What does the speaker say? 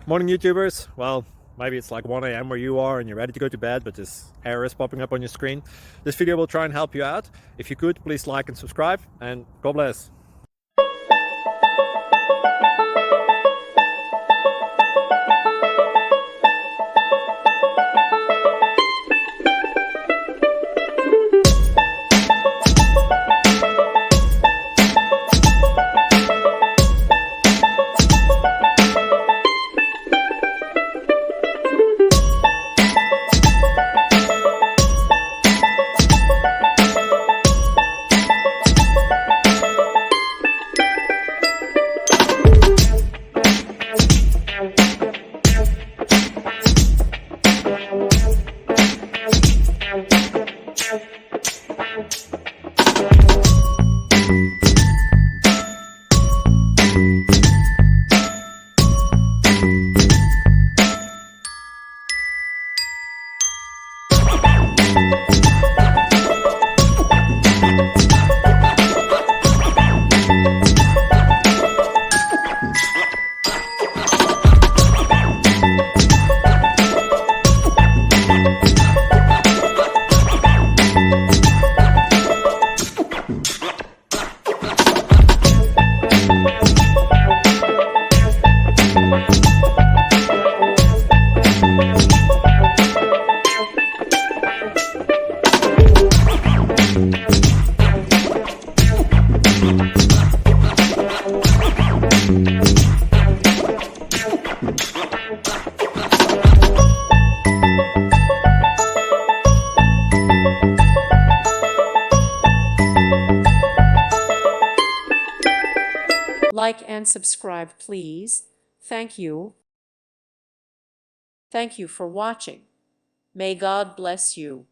Morning YouTubers. Well, maybe it's like 1 a.m. where you are and you're ready to go to bed, but this error is popping up on your screen. This video will try and help you out. If you could, please like and subscribe, and God bless. Like and subscribe, please. Thank you. Thank you for watching. May God bless you.